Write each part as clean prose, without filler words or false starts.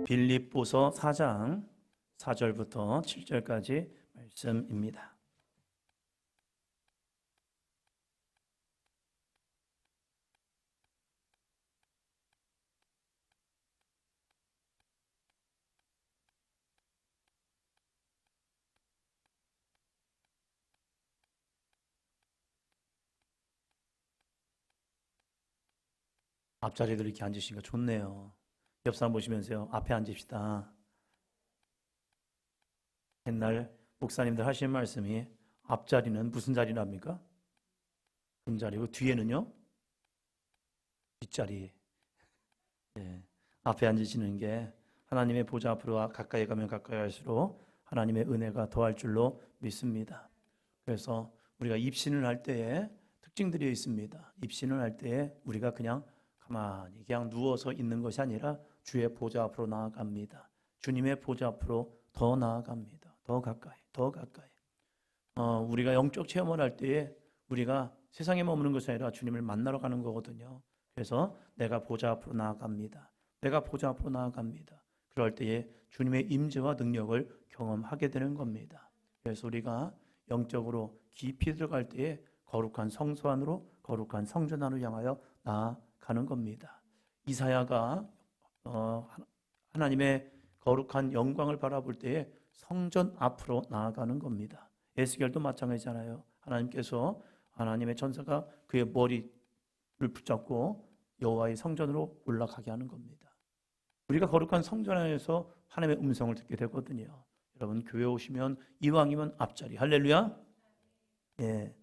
빌립보서 4장 4절부터 7절까지 말씀입니다. 앞자리들 이렇게 앉으시니까 좋네요. 옆 사람 보시면서요. 앞에 앉읍시다. 옛날 목사님들 하시는 말씀이 앞자리는 무슨 자리랍니까? 뒷자리고 뒤에는요? 뒷자리. 예. 앞에 앉으시는 게 하나님의 보좌 앞으로 가까이 가면 가까이 갈수록 하나님의 은혜가 더할 줄로 믿습니다. 그래서 우리가 입신을 할 때에 특징들이 있습니다. 입신을 할 때에 우리가 그냥 가만히 그냥 누워서 있는 것이 아니라 주의 보좌 앞으로 나아갑니다. 주님의 보좌 앞으로 더 나아갑니다. 더 가까이, 더 가까이. 우리가 영적 체험을 할 때에 우리가 세상에 머무는 것이 아니라 주님을 만나러 가는 거거든요. 그래서 내가 보좌 앞으로 나아갑니다. 내가 보좌 앞으로 나아갑니다. 그럴 때에 주님의 임재와 능력을 경험하게 되는 겁니다. 그래서 우리가 영적으로 깊이 들어갈 때에 거룩한 성소 안으로, 거룩한 성전 안으로 향하여 나아가는 겁니다. 이사야가 하나님의 거룩한 영광을 바라볼 때에 성전 앞으로 나아가는 겁니다. 에스겔도 마찬가지잖아요. 하나님께서 하나님의 천사가 그의 머리를 붙잡고 여호와의 성전으로 올라가게 하는 겁니다. 우리가 거룩한 성전 안에서 하나님의 음성을 듣게 되거든요. 여러분 교회 오시면 이왕이면 앞자리. 할렐루야. 예,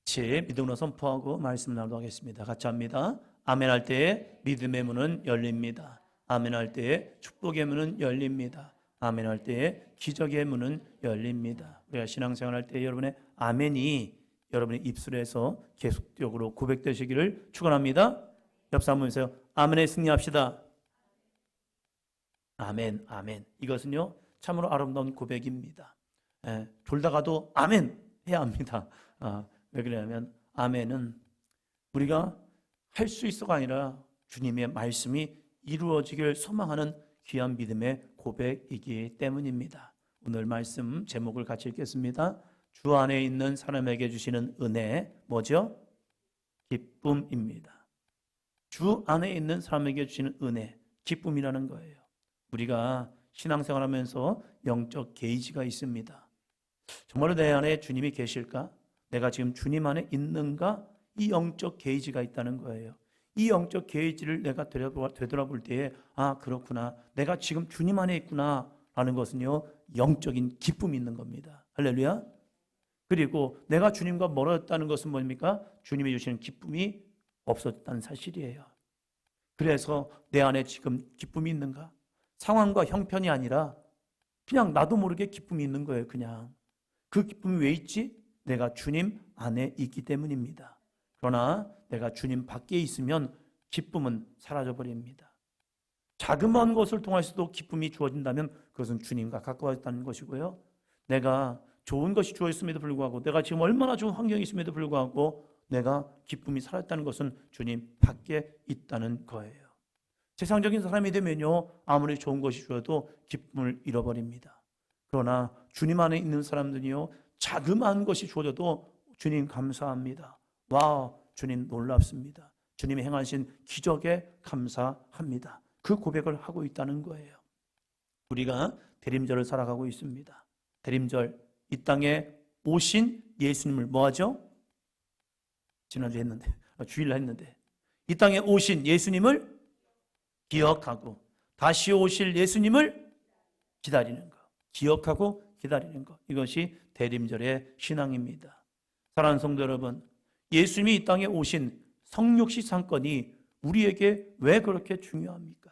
같이 믿음으로 선포하고 말씀 나누도록 하겠습니다. 같이 합니다. 아멘 할 때에 믿음의 문은 열립니다. 아멘 할 때에 축복의 문은 열립니다. 아멘 할 때에 기적의 문은 열립니다. 우리가 신앙생활 할 때 여러분의 아멘이 여러분의 입술에서 계속적으로 고백되시기를 축원합니다. 옆 사람 보면서요. 아멘에 승리합시다. 아멘, 아멘. 이것은요 참으로 아름다운 고백입니다. 졸다가도 아멘 해야 합니다. 왜 그러냐면 아멘은 우리가 할 수 있어가 아니라 주님의 말씀이 이루어지길 소망하는 귀한 믿음의 고백이기 때문입니다. 오늘 말씀 제목을 같이 읽겠습니다. 주 안에 있는 사람에게 주시는 은혜, 뭐죠? 기쁨입니다. 주 안에 있는 사람에게 주시는 은혜, 기쁨이라는 거예요. 우리가 신앙생활하면서 영적 게이지가 있습니다. 정말로 내 안에 주님이 계실까? 내가 지금 주님 안에 있는가? 이 영적 게이지가 있다는 거예요. 이 영적 게이지를 내가 되돌아볼 때에 그렇구나. 내가 지금 주님 안에 있구나 라는 것은요 영적인 기쁨이 있는 겁니다. 할렐루야. 그리고 내가 주님과 멀어졌다는 것은 뭡니까? 주님이 주시는 기쁨이 없었다는 사실이에요. 그래서 내 안에 지금 기쁨이 있는가? 상황과 형편이 아니라 그냥 나도 모르게 기쁨이 있는 거예요. 그냥 그 기쁨이 왜 있지? 내가 주님 안에 있기 때문입니다. 그러나 내가 주님 밖에 있으면 기쁨은 사라져버립니다. 자그마한 것을 통해서도 기쁨이 주어진다면 그것은 주님과 가까워졌다는 것이고요. 내가 좋은 것이 주어졌음에도 불구하고 내가 지금 얼마나 좋은 환경이 있음에도 불구하고 내가 기쁨이 사라졌다는 것은 주님 밖에 있다는 거예요. 세상적인 사람이 되면요 아무리 좋은 것이 주어도 기쁨을 잃어버립니다. 그러나 주님 안에 있는 사람들이요 자그마한 것이 주어져도 주님 감사합니다. 와, 주님 놀랍습니다. 주님이 행하신 기적에 감사합니다. 그 고백을 하고 있다는 거예요. 우리가 대림절을 살아가고 있습니다. 대림절, 이 땅에 오신 예수님을 뭐하죠? 지난주에 했는데, 주일날 했는데 이 땅에 오신 예수님을 기억하고 다시 오실 예수님을 기다리는 것, 기억하고 기다리는 것, 이것이 대림절의 신앙입니다. 사랑하는 성도 여러분, 예수님이 이 땅에 오신 성육시 사건이 우리에게 왜 그렇게 중요합니까?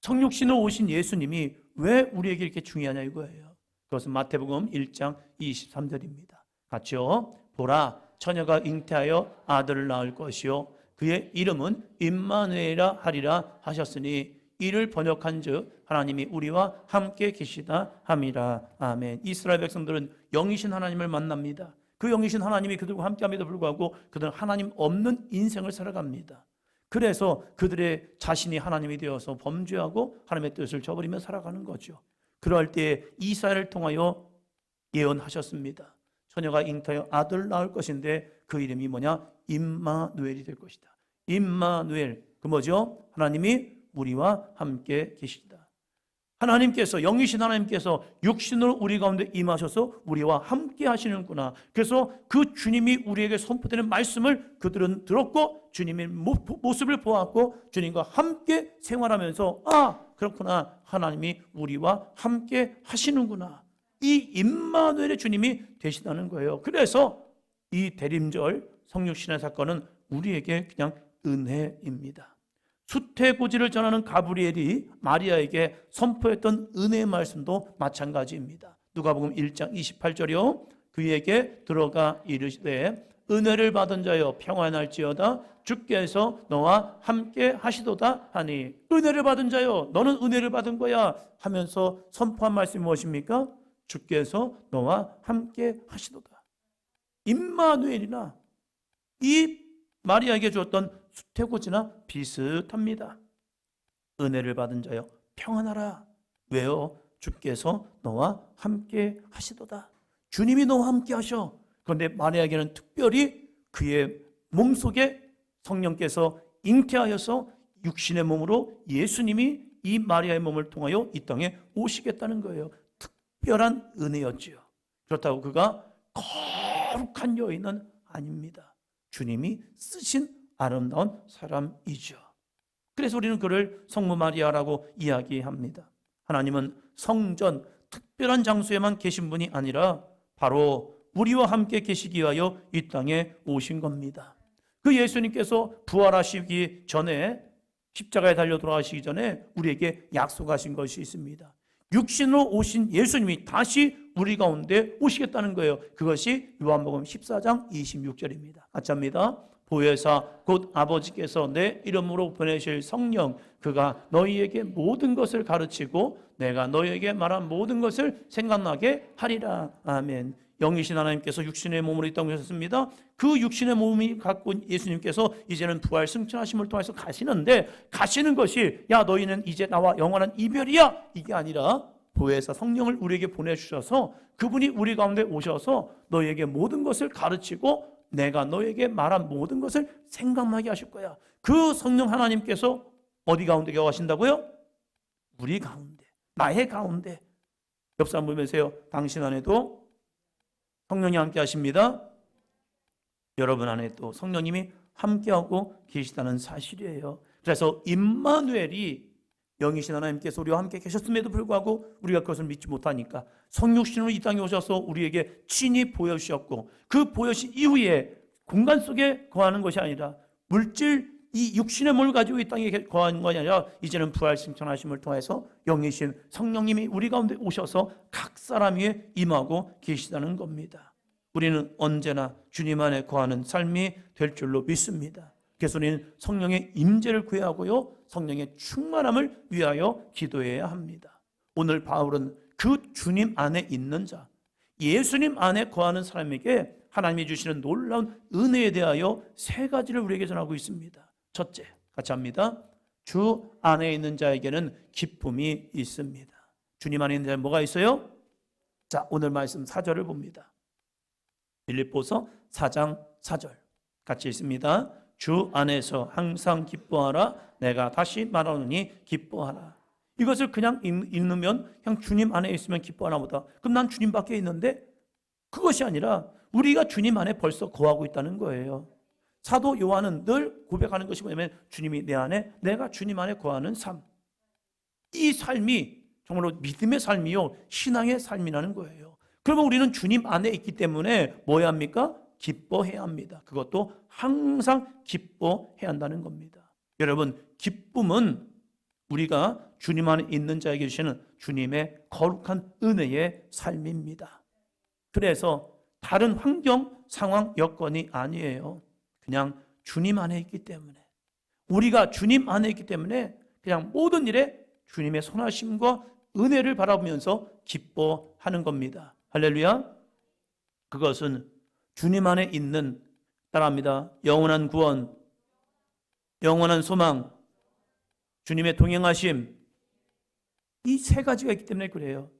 성육신으로 오신 예수님이 왜 우리에게 이렇게 중요하냐 이거예요. 그것은 마태복음 1장 23절입니다. 같이요. 보라, 처녀가 잉태하여 아들을 낳을 것이요 그의 이름은 임마누엘이라 하리라 하셨으니 이를 번역한즉 하나님이 우리와 함께 계시다 함이라. 아멘. 이스라엘 백성들은 영이신 하나님을 만납니다. 그 영이신 하나님이 그들과 함께함에도 불구하고 그들은 하나님 없는 인생을 살아갑니다. 그래서 그들의 자신이 하나님이 되어서 범죄하고 하나님의 뜻을 저버리며 살아가는 거죠. 그럴 때 이사야를 통하여 예언하셨습니다. 처녀가 잉타하여 아들 낳을 것인데 그 이름이 뭐냐? 임마누엘이 될 것이다. 임마누엘, 그 뭐죠? 하나님이 우리와 함께 계시다. 하나님께서, 영이신 하나님께서 육신으로 우리 가운데 임하셔서 우리와 함께 하시는구나. 그래서 그 주님이 우리에게 선포되는 말씀을 그들은 들었고 주님의 모습을 보았고 주님과 함께 생활하면서 그렇구나, 하나님이 우리와 함께 하시는구나, 이 임마누엘의 주님이 되시다는 거예요. 그래서 이 대림절 성육신의 사건은 우리에게 그냥 은혜입니다. 수태고지를 전하는 가브리엘이 마리아에게 선포했던 은혜의 말씀도 마찬가지입니다. 누가복음 1장 28절이요. 그에게 들어가 이르시되 은혜를 받은 자여 평안할지어다, 주께서 너와 함께 하시도다 하니, 은혜를 받은 자여, 너는 은혜를 받은 거야 하면서 선포한 말씀이 무엇입니까? 주께서 너와 함께 하시도다. 임마누엘이나 이 마리아에게 주었던 수태고지나 비슷합니다. 은혜를 받은 자여 평안하라. 왜요? 주께서 너와 함께 하시도다. 주님이 너와 함께 하셔. 그런데 마리아에게는 특별히 그의 몸속에 성령께서 잉태하여서 육신의 몸으로 예수님이 이 마리아의 몸을 통하여 이 땅에 오시겠다는 거예요. 특별한 은혜였지요. 그렇다고 그가 거룩한 여인은 아닙니다. 주님이 쓰신 아름다운 사람이죠. 그래서 우리는 그를 성모 마리아라고 이야기합니다. 하나님은 성전, 특별한 장소에만 계신 분이 아니라 바로 우리와 함께 계시기 위하여 이 땅에 오신 겁니다. 그 예수님께서 부활하시기 전에, 십자가에 달려 돌아가시기 전에 우리에게 약속하신 것이 있습니다. 육신으로 오신 예수님이 다시 우리 가운데 오시겠다는 거예요. 그것이 요한복음 14장 26절입니다. 같이 합니다. 보혜사 곧 아버지께서 내 이름으로 보내실 성령, 그가 너희에게 모든 것을 가르치고 내가 너희에게 말한 모든 것을 생각나게 하리라. 아멘. 영이신 하나님께서 육신의 몸으로 이 땅에 오셨습니다. 그 육신의 몸이 갖고 예수님께서 이제는 부활 승천하심을 통해서 가시는데, 가시는 것이 야 너희는 이제 나와 영원한 이별이야, 이게 아니라 보혜사 성령을 우리에게 보내주셔서 그분이 우리 가운데 오셔서 너희에게 모든 것을 가르치고 내가 너에게 말한 모든 것을 생각나게 하실 거야. 그 성령 하나님께서 어디 가운데 거하신다고요? 우리 가운데, 나의 가운데. 옆 사람 보면서요, 당신 안에도 성령이 함께 하십니다. 여러분 안에 또 성령님이 함께하고 계시다는 사실이에요. 그래서 임마누엘이, 영이신 하나님께서 우리와 함께 계셨음에도 불구하고 우리가 그것을 믿지 못하니까 성육신으로 이 땅에 오셔서 우리에게 친히 보여주셨고, 그 보여신 이후에 공간 속에 거하는 것이 아니라 물질, 이 육신의 몸을 가지고 이 땅에 거하는 것이 아니라 이제는 부활 승천하심을 통해서 영이신 성령님이 우리 가운데 오셔서 각 사람 위에 임하고 계시다는 겁니다. 우리는 언제나 주님 안에 거하는 삶이 될 줄로 믿습니다. 그래서 우리는 성령의 임재를 구해하고요, 성령의 충만함을 위하여 기도해야 합니다. 오늘 바울은 그 주님 안에 있는 자, 예수님 안에 거하는 사람에게 하나님이 주시는 놀라운 은혜에 대하여 세 가지를 우리에게 전하고 있습니다. 첫째, 같이 합니다. 주 안에 있는 자에게는 기쁨이 있습니다. 주님 안에 있는 자에 뭐가 있어요? 자, 오늘 말씀 4절을 봅니다. 빌립보서 4장 4절 같이 있습니다. 주 안에서 항상 기뻐하라. 내가 다시 말하노니 기뻐하라. 이것을 그냥 읽으면 그냥 주님 안에 있으면 기뻐하나 보다. 그럼 난 주님 밖에 있는데? 그것이 아니라 우리가 주님 안에 벌써 거하고 있다는 거예요. 사도 요한은 늘 고백하는 것이 뭐냐면 주님이 내 안에, 내가 주님 안에 거하는 삶. 이 삶이 정말로 믿음의 삶이요, 신앙의 삶이라는 거예요. 그러면 우리는 주님 안에 있기 때문에 뭐 해야 합니까? 기뻐해야 합니다. 그것도 항상 기뻐해야 한다는 겁니다. 여러분, 기쁨은 우리가 주님 안에 있는 자에게 주시는 주님의 거룩한 은혜의 삶입니다. 그래서 다른 환경, 상황, 여건이 아니에요. 그냥 주님 안에 있기 때문에, 우리가 주님 안에 있기 때문에 그냥 모든 일에 주님의 선하심과 은혜를 바라보면서 기뻐하는 겁니다. 할렐루야. 그것은 주님 안에 있는, 따라합니다, 영원한 구원, 영원한 소망, 주님의 동행하심, 이 세 가지가 있기 때문에 그래요.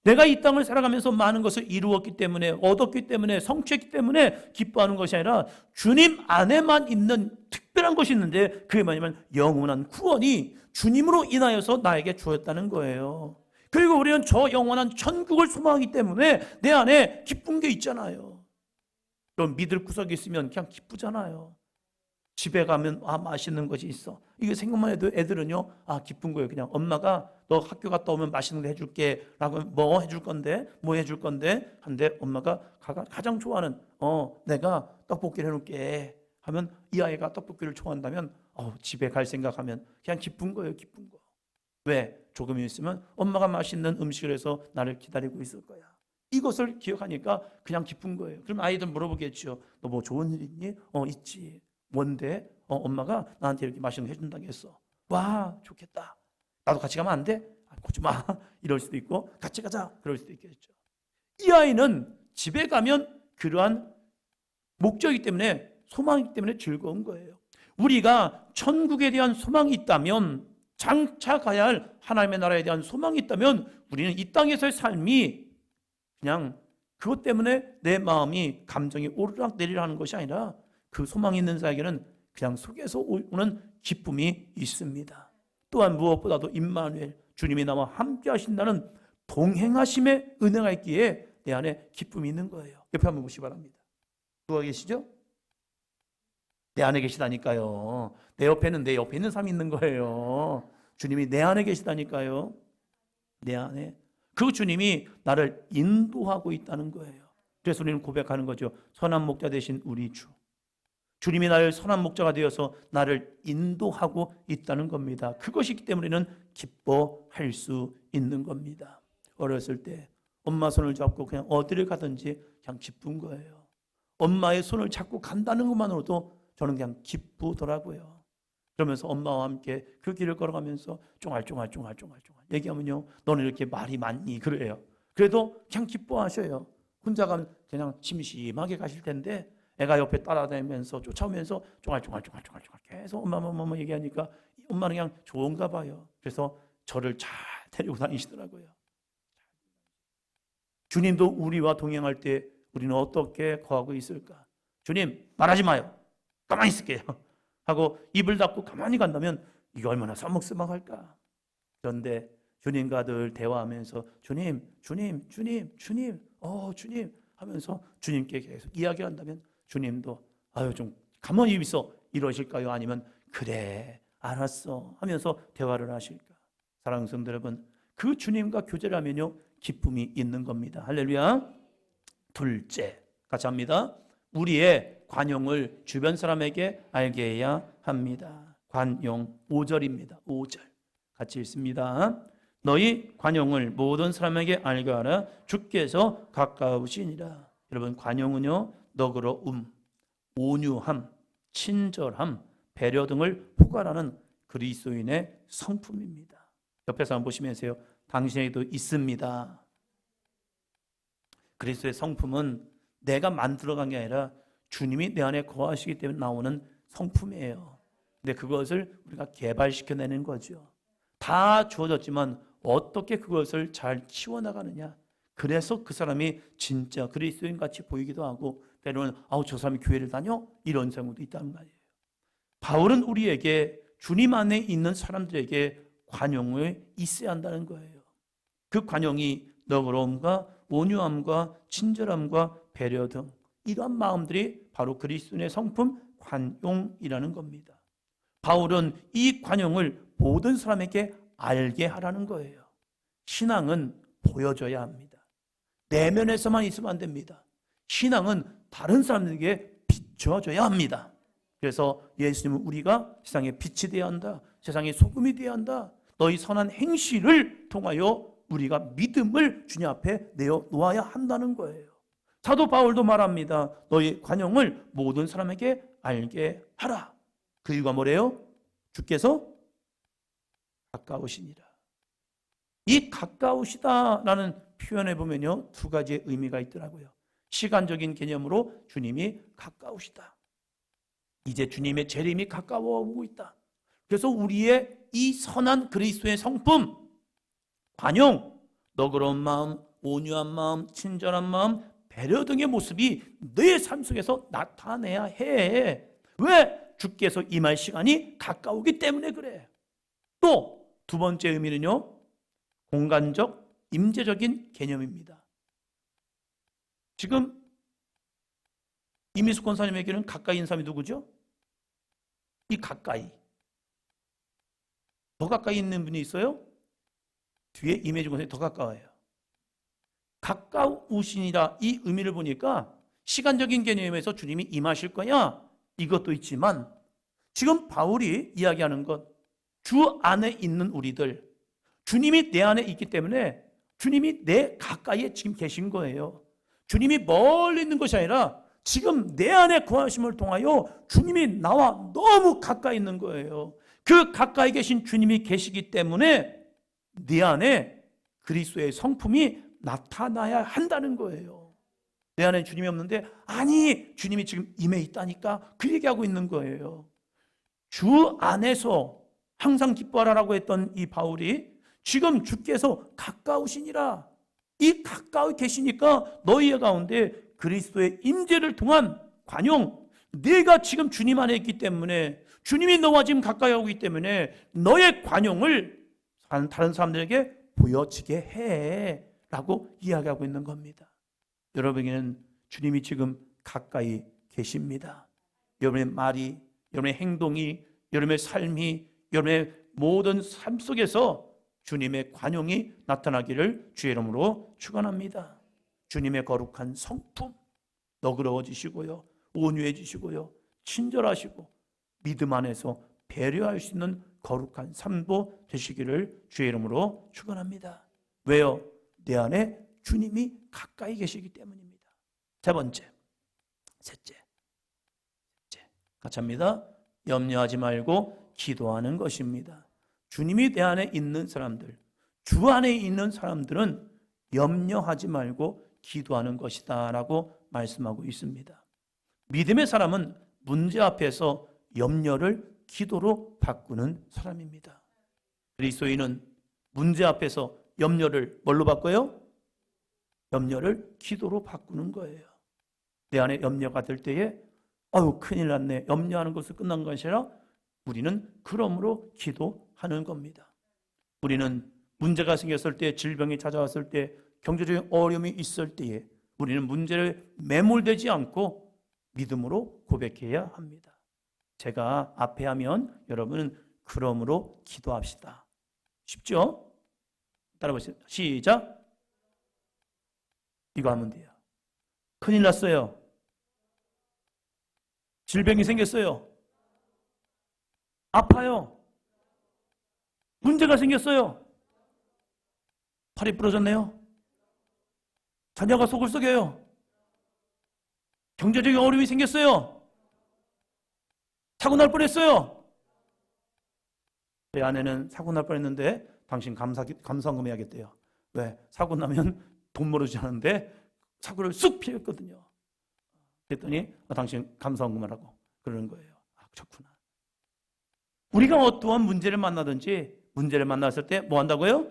내가 이 땅을 살아가면서 많은 것을 이루었기 때문에, 얻었기 때문에, 성취했기 때문에 기뻐하는 것이 아니라 주님 안에만 있는 특별한 것이 있는데, 그게 뭐냐면 영원한 구원이 주님으로 인하여서 나에게 주었다는 거예요. 그리고 우리는 저 영원한 천국을 소망하기 때문에 내 안에 기쁜 게 있잖아요. 그럼 믿을 구석이 있으면 그냥 기쁘잖아요. 집에 가면 맛있는 것이 있어. 이게 생각만 해도 애들은요, 기쁜 거예요. 그냥 엄마가 너 학교 갔다 오면 맛있는 거 해줄게 라고 하면 뭐 해줄 건데? 뭐 해줄 건데? 한데 엄마가 가장 좋아하는 내가 떡볶이를 해놓을게 하면, 이 아이가 떡볶이를 좋아한다면 집에 갈 생각하면 그냥 기쁜 거예요. 기쁜 거. 왜? 조금 있으면 엄마가 맛있는 음식을 해서 나를 기다리고 있을 거야. 이것을 기억하니까 그냥 기쁜 거예요. 그럼 아이들 물어보겠죠. 너 뭐 좋은 일 있니? 있지. 뭔데? 엄마가 나한테 이렇게 맛있는 거 해준다고 했어. 와, 좋겠다. 나도 같이 가면 안 돼? 가지 마. 이럴 수도 있고, 같이 가자. 그럴 수도 있겠죠. 이 아이는 집에 가면 그러한 목적이기 때문에, 소망이기 때문에 즐거운 거예요. 우리가 천국에 대한 소망이 있다면, 장차 가야 할 하나님의 나라에 대한 소망이 있다면, 우리는 이 땅에서의 삶이 그냥 그것 때문에 내 마음이, 감정이 오르락 내리락 하는 것이 아니라, 그 소망이 있는 자에게는 그냥 속에서 오는 기쁨이 있습니다. 또한 무엇보다도 임마누엘, 주님이 나와 함께 하신다는 동행하심의 은혜가 있기에 내 안에 기쁨이 있는 거예요. 옆에 한번 보시기 바랍니다. 누가 계시죠? 내 안에 계시다니까요. 내 옆에는 내 옆에 있는 사람이 있는 거예요. 주님이 내 안에 계시다니까요. 내 안에. 그 주님이 나를 인도하고 있다는 거예요. 그래서 우리는 고백하는 거죠. 선한 목자 되신 우리 주. 주님이 나를 선한 목자가 되어서 나를 인도하고 있다는 겁니다. 그것이 있기 때문에 우리는 기뻐할 수 있는 겁니다. 어렸을 때 엄마 손을 잡고 그냥 어디를 가든지 그냥 기쁜 거예요. 엄마의 손을 잡고 간다는 것만으로도 저는 그냥 기쁘더라고요. 그러면서 엄마와 함께 그 길을 걸어가면서 쫑알쫑알 얘기하면요, 너는 이렇게 말이 많니? 그래요. 그래도 그냥 기뻐하셔요. 혼자 가면 그냥 심심하게 가실 텐데 애가 옆에 따라다니면서 쫓아오면서 쫑알쫑알 계속 엄마 얘기하니까 엄마는 그냥 좋은가 봐요. 그래서 저를 잘 데리고 다니시더라고요. 주님도 우리와 동행할 때 우리는 어떻게 거하고 있을까? 주님, 말하지 마요. 가만히 있을게요 하고 입을 닫고 가만히 간다면 이게 얼마나 써먹쓰먹할까? 그런데 주님과 늘 대화하면서 주님 하면서 주님께 계속 이야기한다면 주님도 좀 가만히 있어 이러실까요? 아니면 그래 알았어 하면서 대화를 하실까? 사랑하는 성도 여러분, 그 주님과 교제를 하면요 기쁨이 있는 겁니다. 할렐루야. 둘째, 같이 합니다. 우리의 관용을 주변 사람에게 알게 해야 합니다. 관용 5절입니다. 5절 같이 읽습니다. 너희 관용을 모든 사람에게 알게 하라. 주께서 가까우시니라. 여러분, 관용은요 너그러움, 온유함, 친절함, 배려 등을 포괄하는 그리스도인의 성품입니다. 옆에서 한번 보시면서요, 당신에게도 있습니다. 그리스도의 성품은 내가 만들어간 게 아니라 주님이 내 안에 거하시기 때문에 나오는 성품이에요. 근데 그것을 우리가 개발시켜내는 거죠. 다 주어졌지만 어떻게 그것을 잘 키워나가느냐. 그래서 그 사람이 진짜 그리스도인 같이 보이기도 하고, 때로는 저 사람이 교회를 다녀? 이런 경우도 있다는 말이에요. 바울은 우리에게 주님 안에 있는 사람들에게 관용이 있어야 한다는 거예요. 그 관용이 너그러움과 온유함과 친절함과 배려 등 이러한 마음들이 바로 그리스도인의 성품 관용이라는 겁니다. 바울은 이 관용을 모든 사람에게 알게 하라는 거예요. 신앙은 보여줘야 합니다. 내면에서만 있으면 안 됩니다. 신앙은 다른 사람들에게 비춰줘야 합니다. 그래서 예수님은 우리가 세상의 빛이 되어야 한다. 세상의 소금이 되어야 한다. 너희 선한 행실을 통하여 우리가 믿음을 주님 앞에 내어놓아야 한다는 거예요. 사도 바울도 말합니다. 너희 관용을 모든 사람에게 알게 하라. 그 이유가 뭐래요? 주께서 가까우시니라. 이 가까우시다라는 표현에 보면요, 두 가지의 의미가 있더라고요. 시간적인 개념으로 주님이 가까우시다. 이제 주님의 재림이 가까워오고 있다. 그래서 우리의 이 선한 그리스도의 성품, 관용, 너그러운 마음, 온유한 마음, 친절한 마음, 배려 등의 모습이 내 삶 속에서 나타내야 해. 왜? 주께서 임할 시간이 가까우기 때문에 그래. 또 두 번째 의미는요, 공간적, 임재적인 개념입니다. 지금 이미숙 권사님에게는 가까이 있는 사람이 누구죠? 이 가까이. 더 가까이 있는 분이 있어요? 뒤에 임혜주 권사님이 더 가까워요. 가까우시니라 이 의미를 보니까 시간적인 개념에서 주님이 임하실 거야, 이것도 있지만 지금 바울이 이야기하는 것, 주 안에 있는 우리들, 주님이 내 안에 있기 때문에 주님이 내 가까이에 지금 계신 거예요. 주님이 멀리 있는 것이 아니라 지금 내 안에 거하심을 통하여 주님이 나와 너무 가까이 있는 거예요. 그 가까이 계신 주님이 계시기 때문에 내 안에 그리스도의 성품이 나타나야 한다는 거예요. 내 안에 주님이 없는데, 아니 주님이 지금 임해 있다니까, 그 얘기하고 있는 거예요. 주 안에서 항상 기뻐하라고 했던 이 바울이 지금 주께서 가까우시니라, 이 가까이 계시니까 너희 가운데 그리스도의 임재를 통한 관용, 네가 지금 주님 안에 있기 때문에, 주님이 너와 지금 가까이 오기 때문에 너의 관용을 다른 사람들에게 보여지게 해 라고 이야기하고 있는 겁니다. 여러분에게는 주님이 지금 가까이 계십니다. 여러분의 말이, 여러분의 행동이, 여러분의 삶이, 여러분의 모든 삶 속에서 주님의 관용이 나타나기를 주의 이름으로 축원합니다. 주님의 거룩한 성품, 너그러워지시고요, 온유해지시고요, 친절하시고 믿음 안에서 배려할 수 있는 거룩한 삶도 되시기를 주의 이름으로 축원합니다. 왜요? 내 안에 주님이 가까이 계시기 때문입니다. 세 번째, 셋째, 같이 합니다. 염려하지 말고 기도하는 것입니다. 주님이 내 안에 있는 사람들, 주 안에 있는 사람들은 염려하지 말고 기도하는 것이다 라고 말씀하고 있습니다. 믿음의 사람은 문제 앞에서 염려를 기도로 바꾸는 사람입니다. 그리스도인은 문제 앞에서 염려를 뭘로 바꿔요? 염려를 기도로 바꾸는 거예요. 내 안에 염려가 될 때에 아유 큰일 났네, 염려하는 것을 끝난 것이 아니라 우리는 그러므로 기도하는 겁니다. 우리는 문제가 생겼을 때, 질병이 찾아왔을 때, 경제적인 어려움이 있을 때에 우리는 문제를 매몰되지 않고 믿음으로 고백해야 합니다. 제가 앞에 하면 여러분은 그러므로 기도합시다. 쉽죠? 따라 보세요. 시작. 이거 하면 돼요. 큰일 났어요. 질병이 생겼어요. 아파요. 문제가 생겼어요. 팔이 부러졌네요. 자녀가 속을 썩여요. 경제적인 어려움이 생겼어요. 사고 날 뻔했어요. 제 아내는 사고 날 뻔했는데 당신 감사금 해야겠대요. 왜? 사고 나면 돈 벌어주지 않은데 사고를 쑥 피했거든요. 그랬더니 당신 감사금 하라고 그러는 거예요. 아, 좋구나. 우리가 어떠한 문제를 만나든지 문제를 만났을 때 뭐 한다고요?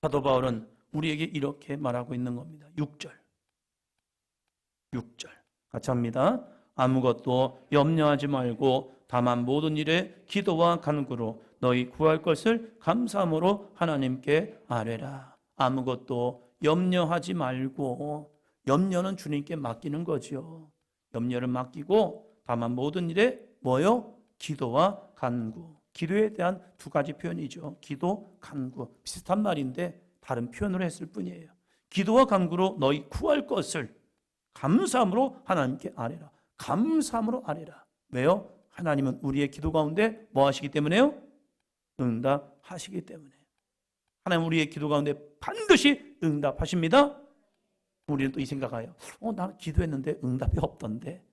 사도 바울은 우리에게 이렇게 말하고 있는 겁니다. 6절 같이 합니다. 아무것도 염려하지 말고 다만 모든 일에 기도와 간구로 너희 구할 것을 감사함으로 하나님께 아뢰라. 아무것도 염려하지 말고, 염려는 주님께 맡기는 거죠. 염려를 맡기고 다만 모든 일에 뭐요? 기도와 간구. 기도에 대한 두 가지 표현이죠. 기도, 간구. 비슷한 말인데 다른 표현으로 했을 뿐이에요. 기도와 간구로 너희 구할 것을 감사함으로 하나님께 아뢰라. 감사함으로 아뢰라. 왜요? 하나님은 우리의 기도 가운데 뭐 하시기 때문에요? 응답하시기 때문에. 하나님 우리의 기도 가운데 반드시 응답하십니다. 우리는 또 이 생각해요. 나는 기도했는데 응답이 없던데.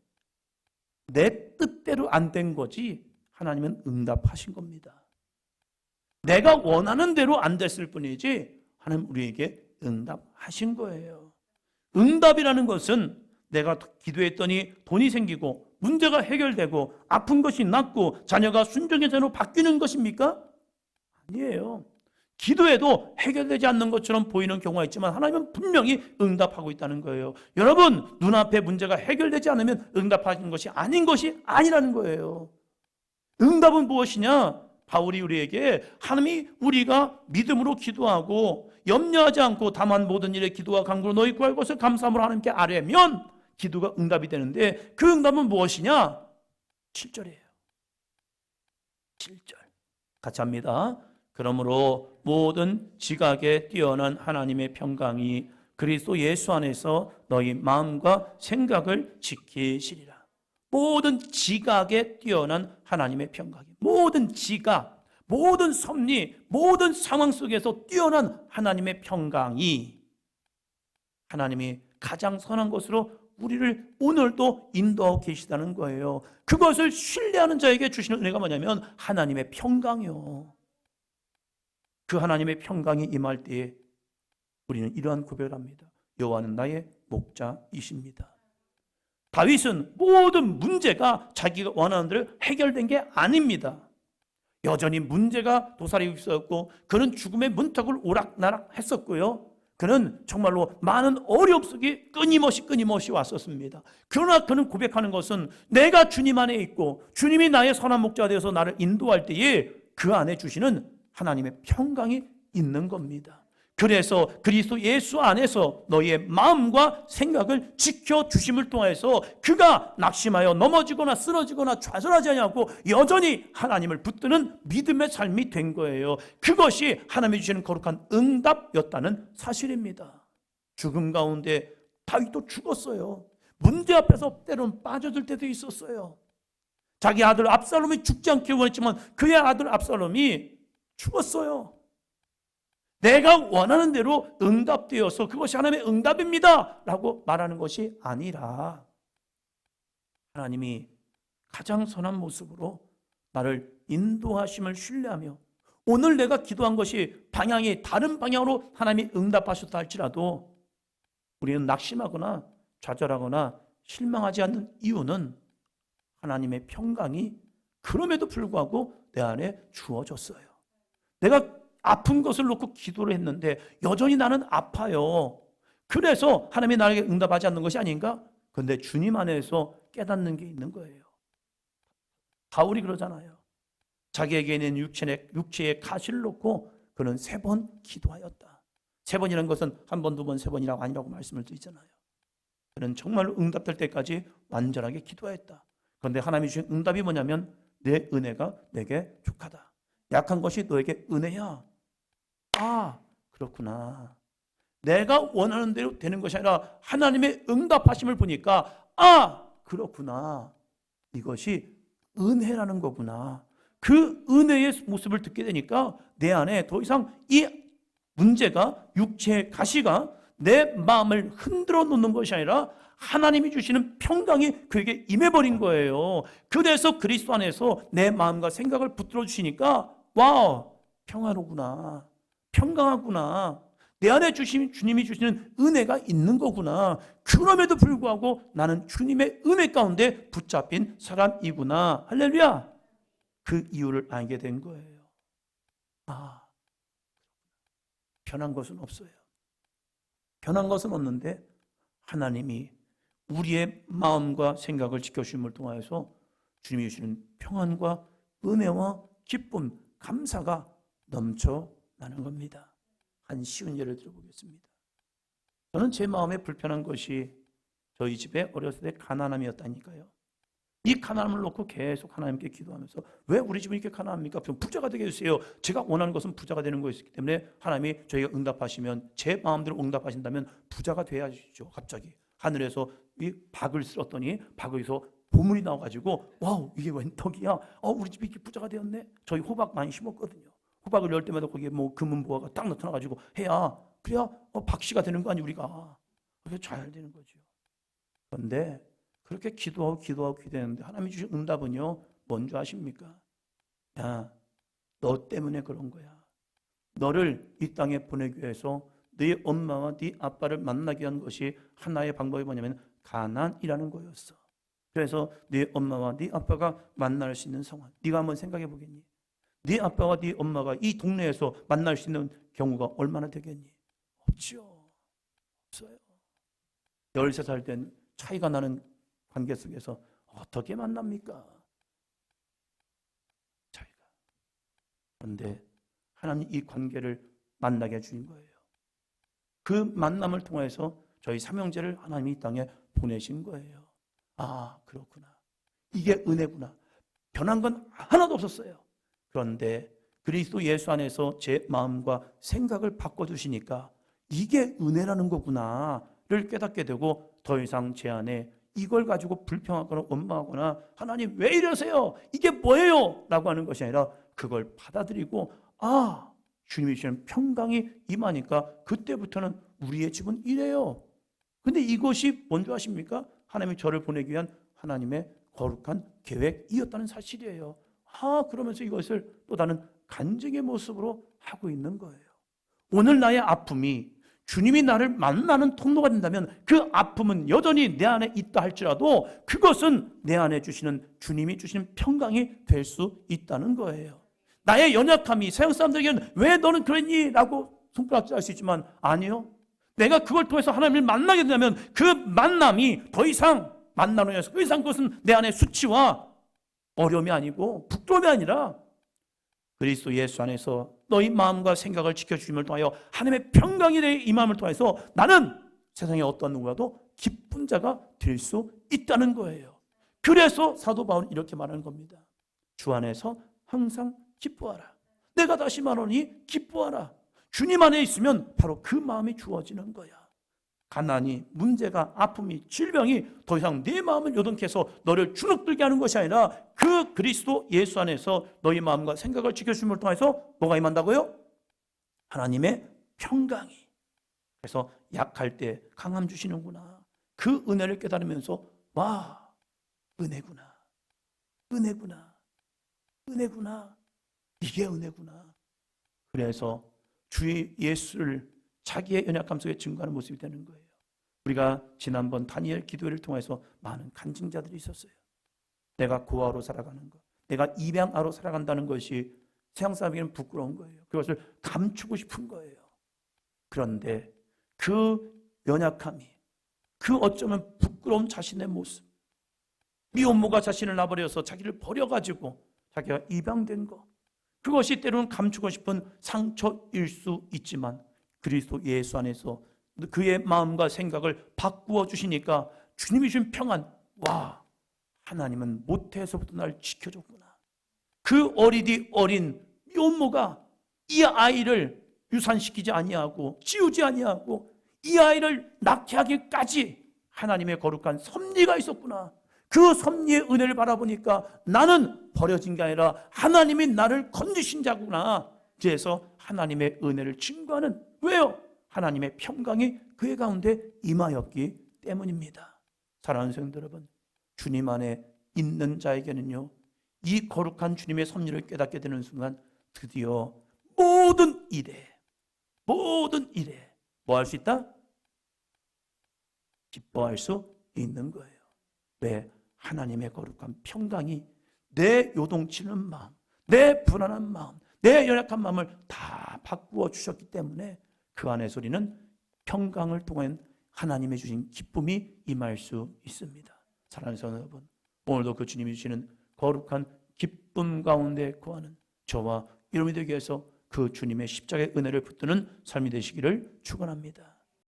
내 뜻대로 안 된 거지 하나님은 응답하신 겁니다. 내가 원하는 대로 안 됐을 뿐이지 하나님 우리에게 응답하신 거예요. 응답이라는 것은 내가 기도했더니 돈이 생기고 문제가 해결되고 아픈 것이 낫고 자녀가 순종의 자녀로 바뀌는 것입니까? 아니에요. 기도해도 해결되지 않는 것처럼 보이는 경우가 있지만 하나님은 분명히 응답하고 있다는 거예요. 여러분, 눈앞에 문제가 해결되지 않으면 응답하는 것이 아닌 것이 아니라는 거예요. 응답은 무엇이냐? 바울이 우리에게 하나님이 우리가 믿음으로 기도하고 염려하지 않고 다만 모든 일에 기도와 간구로 너희 구할 것을 감사함으로 하나님께 아뢰면 기도가 응답이 되는데 그 응답은 무엇이냐? 7절이에요. 7절 같이 합니다. 그러므로 모든 지각에 뛰어난 하나님의 평강이 그리스도 예수 안에서 너희 마음과 생각을 지키시리라. 모든 지각에 뛰어난 하나님의 평강이, 모든 지각, 모든 섭리, 모든 상황 속에서 뛰어난 하나님의 평강이 하나님이 가장 선한 것으로 우리를 오늘도 인도하고 계시다는 거예요. 그것을 신뢰하는 자에게 주시는 은혜가 뭐냐면 하나님의 평강이요. 그 하나님의 평강이 임할 때에 우리는 이러한 고백을 합니다. 여호와는 나의 목자이십니다. 다윗은 모든 문제가 자기가 원하는 대로 해결된 게 아닙니다. 여전히 문제가 도사리고 있었고 그는 죽음의 문턱을 오락나락 했었고요. 그는 정말로 많은 어려움 속에 끊임없이 왔었습니다. 그러나 그는 고백하는 것은 내가 주님 안에 있고 주님이 나의 선한 목자가 되어서 나를 인도할 때에 그 안에 주시는 하나님의 평강이 있는 겁니다. 그래서 그리스도 예수 안에서 너희의 마음과 생각을 지켜주심을 통해서 그가 낙심하여 넘어지거나 쓰러지거나 좌절하지 않고 여전히 하나님을 붙드는 믿음의 삶이 된 거예요. 그것이 하나님이 주시는 거룩한 응답이었다는 사실입니다. 죽음 가운데 다윗도 죽었어요. 문제 앞에서 때로는 빠져들 때도 있었어요. 자기 아들 압살롬이 죽지 않기를 원했지만 그의 아들 압살롬이 죽었어요. 내가 원하는 대로 응답되어서 그것이 하나님의 응답입니다 라고 말하는 것이 아니라 하나님이 가장 선한 모습으로 나를 인도하심을 신뢰하며 오늘 내가 기도한 것이 방향이 다른 방향으로 하나님이 응답하셨다 할지라도 우리는 낙심하거나 좌절하거나 실망하지 않는 이유는 하나님의 평강이 그럼에도 불구하고 내 안에 주어졌어요. 내가 아픈 것을 놓고 기도를 했는데 여전히 나는 아파요. 그래서 하나님이 나에게 응답하지 않는 것이 아닌가? 그런데 주님 안에서 깨닫는 게 있는 거예요. 바울이 그러잖아요. 자기에게 있는 육체의 가시를 놓고 그는 3번 기도하였다. 3번이라는 것은 1번, 2번, 3번이라고 아니라고 말씀을 드리잖아요. 그는 정말로 응답될 때까지 완전하게 기도했다. 그런데 하나님이 주신 응답이 뭐냐면 내 은혜가 내게 족하다. 약한 것이 너에게 은혜야. 아, 그렇구나. 내가 원하는 대로 되는 것이 아니라 하나님의 응답하심을 보니까 아, 그렇구나. 이것이 은혜라는 거구나. 그 은혜의 모습을 듣게 되니까 내 안에 더 이상 이 문제가 육체의 가시가 내 마음을 흔들어 놓는 것이 아니라 하나님이 주시는 평강이 그에게 임해버린 거예요. 그래서 그리스도 안에서 내 마음과 생각을 붙들어 주시니까 와우, 평화로구나. 평강하구나. 내 안에 주님이 주시는 은혜가 있는 거구나. 그럼에도 불구하고 나는 주님의 은혜 가운데 붙잡힌 사람이구나. 할렐루야. 그 이유를 알게 된 거예요. 아, 변한 것은 없어요. 변한 것은 없는데 하나님이 우리의 마음과 생각을 지켜주심을 통하여서 주님이 주시는 평안과 은혜와 기쁨, 감사가 넘쳐나는 겁니다. 한 쉬운 예를 들어보겠습니다. 저는 제 마음에 불편한 것이 저희 집에 어렸을 때 가난함이었다니까요. 이 가난함을 놓고 계속 하나님께 기도하면서 왜 우리 집은 이렇게 가난합니까? 좀 부자가 되게 해주세요. 제가 원하는 것은 부자가 되는 것이기 때문에 하나님이 저희가 응답하시면 제 마음대로 응답하신다면 부자가 돼야죠. 갑자기 하늘에서 이 박을 쓸었더니 박에서 보물이 나와가지고 와우, 이게 웬 덕이야? 우리 집이 이렇게 부자가 되었네. 저희 호박 많이 심었거든요. 호박을 열 때마다 거기에 뭐 금은보화가 딱 나타나가지고 해야 그래야 박씨가 되는 거 아니 우리가. 그게 잘 되는 거죠. 그런데 그렇게 기도하는데 하나님이 주신 응답은요, 뭔지 아십니까? 야, 너 때문에 그런 거야. 너를 이 땅에 보내기 위해서 네 엄마와 네 아빠를 만나게 한 것이 하나의 방법이 뭐냐면 가난이라는 거였어. 그래서 네 엄마와 네 아빠가 만날 수 있는 상황, 네가 한번 생각해 보겠니? 네 아빠와 네 엄마가 이 동네에서 만날 수 있는 경우가 얼마나 되겠니? 없죠. 없어요. 13살 된 차이가 나는 관계 속에서 어떻게 만납니까? 차이가. 그런데 하나님 이 관계를 만나게 해주신 거예요. 그 만남을 통해서 저희 삼형제를 하나님이 이 땅에 보내신 거예요. 아, 그렇구나. 이게 은혜구나. 변한 건 하나도 없었어요. 그런데 그리스도 예수 안에서 제 마음과 생각을 바꿔주시니까 이게 은혜라는 거구나를 깨닫게 되고 더 이상 제 안에 이걸 가지고 불평하거나 원망하거나 하나님 왜 이러세요? 이게 뭐예요? 라고 하는 것이 아니라 그걸 받아들이고 아, 주님이 주시는 평강이 임하니까 그때부터는 우리의 집은 이래요. 근데 이것이 뭔지 아십니까? 하나님이 저를 보내기 위한 하나님의 거룩한 계획이었다는 사실이에요. 아, 그러면서 이것을 또 다른 간증의 모습으로 하고 있는 거예요. 오늘 나의 아픔이 주님이 나를 만나는 통로가 된다면 그 아픔은 여전히 내 안에 있다 할지라도 그것은 내 안에 주시는 주님이 주시는 평강이 될 수 있다는 거예요. 나의 연약함이 세상 사람들에게는 왜 너는 그랬니? 라고 손가락질할 수 있지만 아니요. 내가 그걸 통해서 하나님을 만나게 된다면 그 만남이 더 이상 만나는 해서 더 이상 그것은 내 안에 수치와 어려움이 아니고 부끄러움이 아니라 그리스도 예수 안에서 너희 마음과 생각을 지켜주심을 통하여 하나님의 평강이 내 임함을 통해서 나는 세상에 어떤 누구라도 기쁜 자가 될 수 있다는 거예요. 그래서 사도 바울은 이렇게 말하는 겁니다. 주 안에서 항상 기뻐하라. 내가 다시 말하노니 기뻐하라. 주님 안에 있으면 바로 그 마음이 주어지는 거야. 가난이, 문제가, 아픔이, 질병이 더 이상 내 마음을 요동케 해서 너를 주눅들게 하는 것이 아니라 그 그리스도 예수 안에서 너희 마음과 생각을 지켜주심을 통해서 뭐가 임한다고요? 하나님의 평강이. 그래서 약할 때 강함 주시는구나. 그 은혜를 깨달으면서 와, 은혜구나. 은혜구나. 은혜구나. 이게 은혜구나. 그래서 주 예수를 자기의 연약함 속에 증거하는 모습이 되는 거예요. 우리가 지난번 다니엘 기도회를 통해서 많은 간증자들이 있었어요. 내가 고아로 살아가는 것, 내가 입양아로 살아간다는 것이 세상 사람에게는 부끄러운 거예요. 그것을 감추고 싶은 거예요. 그런데 그 연약함이, 그 어쩌면 부끄러운 자신의 모습, 미혼모가 자신을 놔버려서 자기를 버려가지고 자기가 입양된 것, 그것이 때로는 감추고 싶은 상처일 수 있지만 그리스도 예수 안에서 그의 마음과 생각을 바꾸어 주시니까 주님이 주신 평안, 와, 하나님은 모태에서부터 날 지켜줬구나. 그 어린 미혼모가 이 아이를 유산시키지 아니하고 지우지 아니하고 이 아이를 낳게 하기까지 하나님의 거룩한 섭리가 있었구나. 그 섭리의 은혜를 바라보니까 나는 버려진 게 아니라 하나님이 나를 건지신 자구나. 그래서 하나님의 은혜를 증거하는, 왜요? 하나님의 평강이 그의 가운데 임하였기 때문입니다. 사랑하는 성도 여러분, 주님 안에 있는 자에게는요, 이 거룩한 주님의 섭리를 깨닫게 되는 순간 드디어 모든 일에 뭐 할 수 있다? 기뻐할 수 있는 거예요. 왜? 하나님의 거룩한 평강이 내 요동치는 마음, 내 불안한 마음, 내 연약한 마음을 다 바꾸어 주셨기 때문에 그 안에서 우리는 평강을 통한 하나님의 주신 기쁨이 임할 수 있습니다. 사랑하는 성도 여러분, 오늘도 그 주님이 주시는 거룩한 기쁨 가운데 거하는 저와 여러분이 되기 위해서 그 주님의 십자가의 은혜를 붙드는 삶이 되시기를 축원합니다.